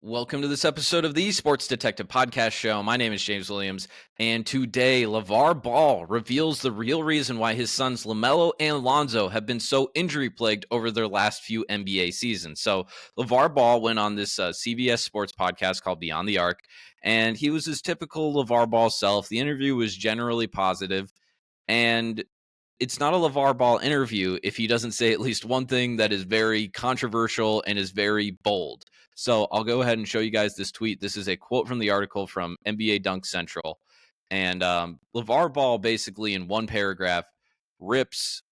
Welcome to this episode of the Sports Detective Podcast Show. My name is James Williams, and today LaVar Ball reveals the real reason why his sons LaMelo and Lonzo have been so injury-plagued over their last few NBA seasons. So LaVar Ball went on this CBS Sports podcast called Beyond the Arc, and he was his typical LaVar Ball self. The interview was generally positive, and it's not a LaVar Ball interview if he doesn't say at least one thing that is very controversial and is very bold. So I'll go ahead and show you guys this tweet. This is a quote from the article from NBA Dunk Central. And LaVar Ball basically in one paragraph rips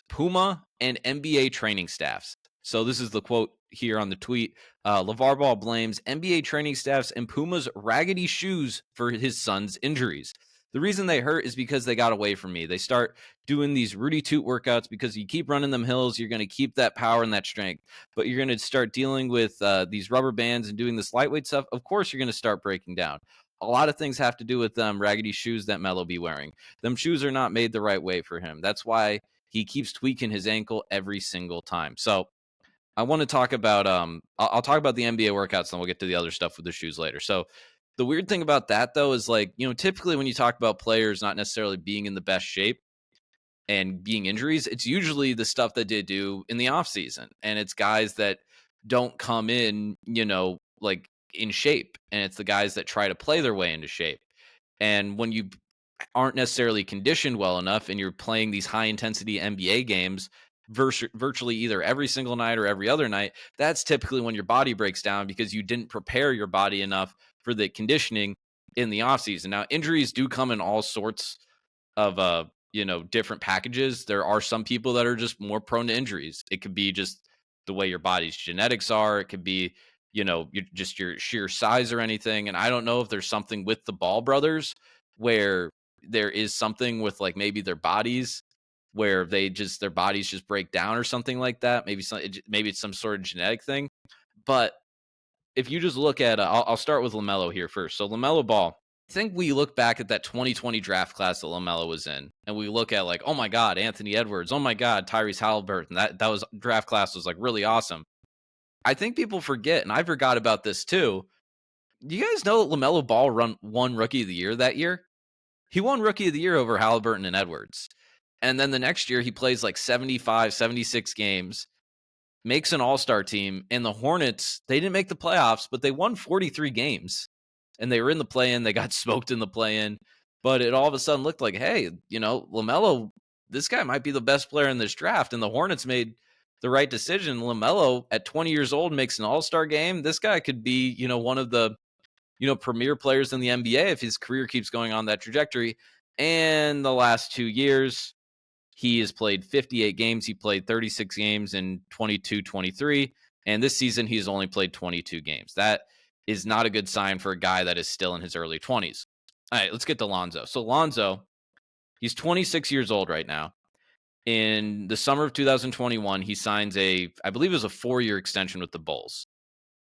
Puma and NBA training staffs. So this is the quote here on the tweet. LaVar Ball blames NBA training staffs and Puma's raggedy shoes for his son's injuries. The reason they hurt is because they got away from me. They start doing these rooty toot workouts because you keep running them hills, you're going to keep that power and that strength. But you're going to start dealing with these rubber bands and doing this lightweight stuff. Of course, you're going to start breaking down. A lot of things have to do with raggedy shoes that Melo be wearing. Them shoes are not made the right way for him. That's why he keeps tweaking his ankle every single time. So I want to talk about I'll talk about the NBA workouts, and we'll get to the other stuff with the shoes later. So the weird thing about that, though, is typically when you talk about players not necessarily being in the best shape and being injuries, it's usually the stuff that they do in the off season, and it's guys that don't come in, in shape, and it's the guys that try to play their way into shape. And when you aren't necessarily conditioned well enough and you're playing these high intensity NBA games virtually either every single night or every other night, that's typically when your body breaks down because you didn't prepare your body enough for the conditioning in the offseason. Now, injuries do come in all sorts of different packages. There are some people that are just more prone to injuries. It could be just the way your body's genetics are. It could be, just your sheer size or anything. And I don't know if there's something with the Ball brothers where there is something with like maybe their bodies where their bodies just break down or something like that. Maybe it's some sort of genetic thing. But if you just look at, I'll start with LaMelo here first. So LaMelo Ball, I think we look back at that 2020 draft class that LaMelo was in, and we look at like, oh my God, Anthony Edwards, oh my God, Tyrese Halliburton. That was draft class was like really awesome. I think people forget, and I forgot about this too. Do you guys know that LaMelo Ball won Rookie of the Year that year? He won Rookie of the Year over Halliburton and Edwards. And then the next year, he plays like 75, 76 games, makes an all-star team, and the Hornets, they didn't make the playoffs, but they won 43 games. And they were in the play-in. They got smoked in the play-in. But it all of a sudden looked like, hey, LaMelo, this guy might be the best player in this draft. And the Hornets made the right decision. LaMelo, at 20 years old, makes an all-star game. This guy could be, one of the premier players in the NBA if his career keeps going on that trajectory. And the last 2 years, he has played 58 games. He played 36 games in 22-23. And this season, he's only played 22 games. That is not a good sign for a guy that is still in his early 20s. All right, let's get to Lonzo. So Lonzo, he's 26 years old right now. In the summer of 2021, he signs I believe it was a 4-year extension with the Bulls.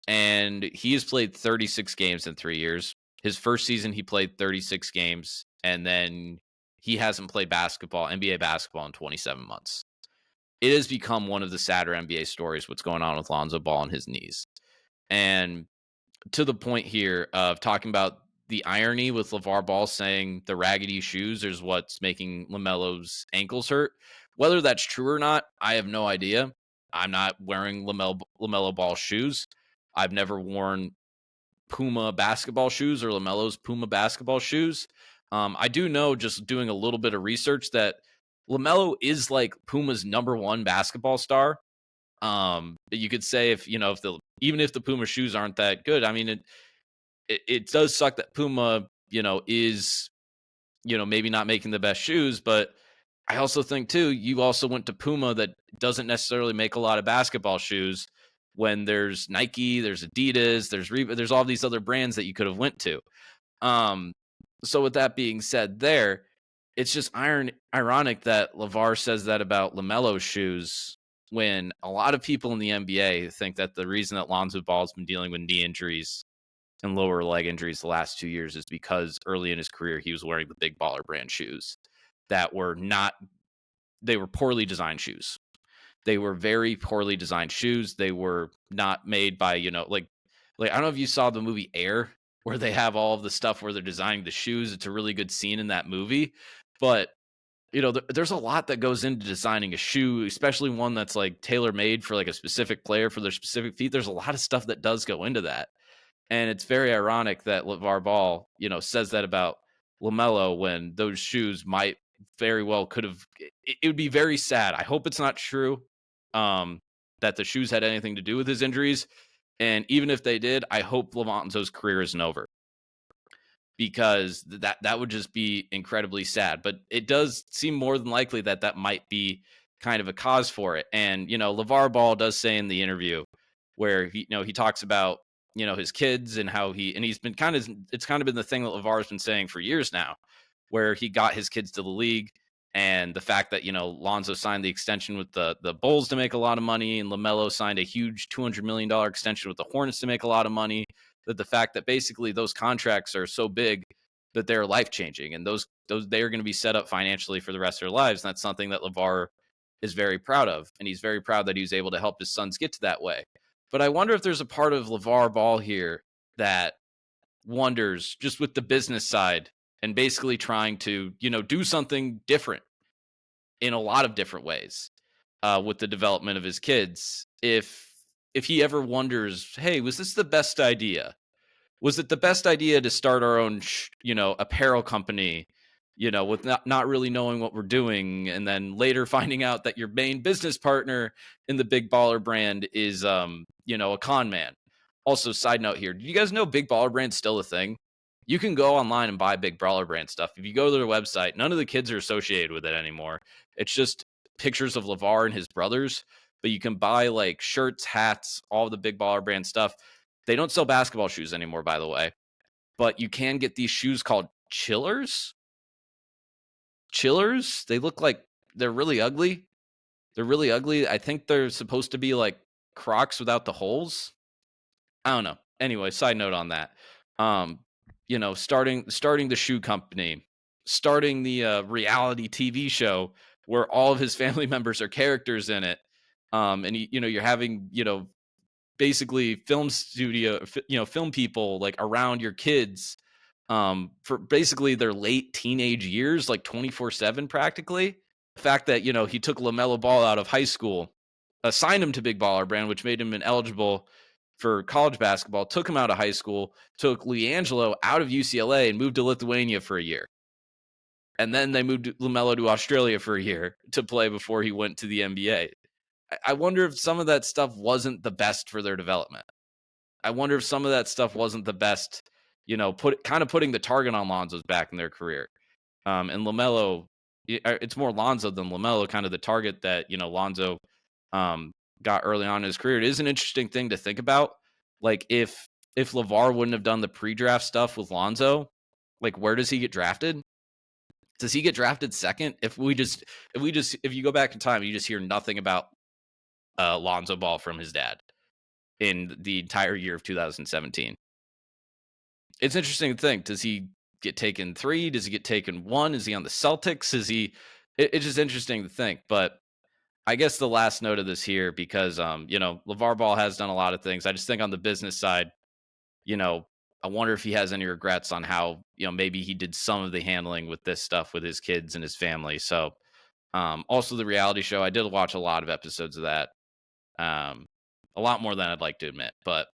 And he has played 36 games in 3 years. His first season, he played 36 games. And then he hasn't played NBA basketball in 27 months. It has become one of the sadder NBA stories, what's going on with Lonzo Ball and his knees. And to the point here of talking about the irony with LaVar Ball saying the raggedy shoes is what's making LaMelo's ankles hurt. Whether that's true or not, I have no idea. I'm not wearing LaMelo Ball shoes. I've never worn Puma basketball shoes or LaMelo's Puma basketball shoes. I do know, just doing a little bit of research, that LaMelo is like Puma's number one basketball star. You could say even if the Puma shoes aren't that good, I mean, it does suck that Puma, is, maybe not making the best shoes, but I also think too, you also went to Puma that doesn't necessarily make a lot of basketball shoes when there's Nike, there's Adidas, there's all these other brands that you could have went to. So with that being said there, it's just ironic that LaVar says that about LaMelo's shoes when a lot of people in the NBA think that the reason that Lonzo Ball's been dealing with knee injuries and lower leg injuries the last 2 years is because early in his career, he was wearing the Big Baller brand shoes that were poorly designed shoes. They were very poorly designed shoes. They were not made by, Like, I don't know if you saw the movie Air, where they have all of the stuff where they're designing the shoes. It's a really good scene in that movie. But, there's a lot that goes into designing a shoe, especially one that's like tailor made for like a specific player for their specific feet. There's a lot of stuff that does go into that. And it's very ironic that LaVar Ball, says that about LaMelo when those shoes might very well could have. It would be very sad. I hope it's not true, that the shoes had anything to do with his injuries. And even if they did, I hope Lonzo's career isn't over, because that would just be incredibly sad. But it does seem more than likely that that might be kind of a cause for it. And LaVar Ball does say in the interview where he talks about his kids and how he's been it's kind of been the thing that LaVar's been saying for years now, where he got his kids to the league. And the fact that Lonzo signed the extension with the Bulls to make a lot of money, and LaMelo signed a huge $200 million extension with the Hornets to make a lot of money, that the fact that basically those contracts are so big that they're life changing, and those they are going to be set up financially for the rest of their lives. And that's something that LaVar is very proud of, and he's very proud that he was able to help his sons get to that way. But I wonder if there's a part of LaVar Ball here that wonders, just with the business side and basically trying to do something different in a lot of different ways, with the development of his kids. If he ever wonders, hey, was this the best idea? Was it the best idea to start our own apparel company, with not really knowing what we're doing, and then later finding out that your main business partner in the Big Baller brand is a con man? Also, side note here, do you guys know Big Baller Brand's still a thing? You can go online and buy Big Baller Brand stuff. If you go to their website, none of the kids are associated with it anymore. It's just pictures of LaVar and his brothers. But you can buy like shirts, hats, all the Big Baller Brand stuff. They don't sell basketball shoes anymore, by the way. But you can get these shoes called Chillers. Chillers? They look like they're really ugly. They're really ugly. I think they're supposed to be like Crocs without the holes. I don't know. Anyway, side note on that. Starting the shoe company, starting the reality TV show where all of his family members are characters in it. And you're having, basically film studio, film people like around your kids, for basically their late teenage years, like 24/7 practically. The fact that, he took LaMelo Ball out of high school, assigned him to Big Baller Brand, which made him ineligible for college basketball, took him out of high school, took LiAngelo out of UCLA and moved to Lithuania for a year. And then they moved LaMelo to Australia for a year to play before he went to the NBA. I wonder if some of that stuff wasn't the best for their development. I wonder if some of that stuff wasn't the best, putting the target on Lonzo's back in their career. And LaMelo, it's more Lonzo than LaMelo, kind of the target that, Lonzo got early on in his career. It is an interesting thing to think about. Like if LaVar wouldn't have done the pre-draft stuff with Lonzo, like where does he get drafted? Does he get drafted second? If you go back in time, you just hear nothing about Lonzo Ball from his dad in the entire year of 2017. It's interesting to think. Does he get taken 3? Does he get taken 1? Is he on the Celtics? It's just interesting to think. But I guess the last note of this here, because LaVar Ball has done a lot of things. I just think on the business side, I wonder if he has any regrets on how, maybe he did some of the handling with this stuff with his kids and his family. So also the reality show, I did watch a lot of episodes of that. A lot more than I'd like to admit. But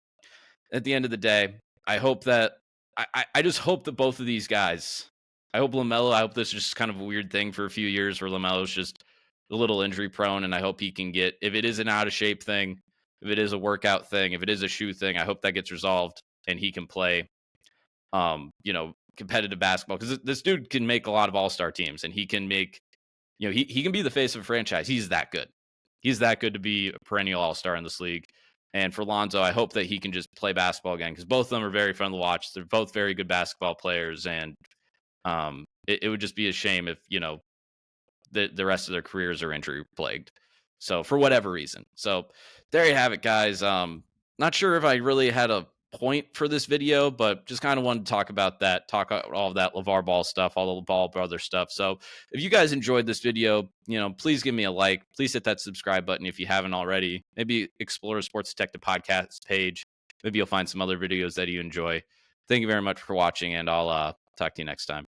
at the end of the day, I hope that I just hope that both of these guys, I hope LaMelo, I hope this is just kind of a weird thing for a few years where LaMelo's just a little injury prone, and I hope he can get, if it is an out of shape thing, if it is a workout thing, if it is a shoe thing, I hope that gets resolved and he can play competitive basketball, because this dude can make a lot of all-star teams, and he can make, he can be the face of a franchise. He's that good. He's that good to be a perennial all-star in this league. And for Lonzo, I hope that he can just play basketball again, because both of them are very fun to watch. They're both very good basketball players, and it would just be a shame if, the rest of their careers are injury plagued. So for whatever reason. So there you have it, guys. Not sure if I really had a point for this video, but just kind of wanted to talk about that, talk about all of that LaVar Ball stuff, all the Ball brother stuff. So if you guys enjoyed this video, please give me a like. Please hit that subscribe button if you haven't already. Maybe explore a Sports Detective podcast page. maybe you'll find some other videos that you enjoy. Thank you very much for watching, and I'll talk to you next time.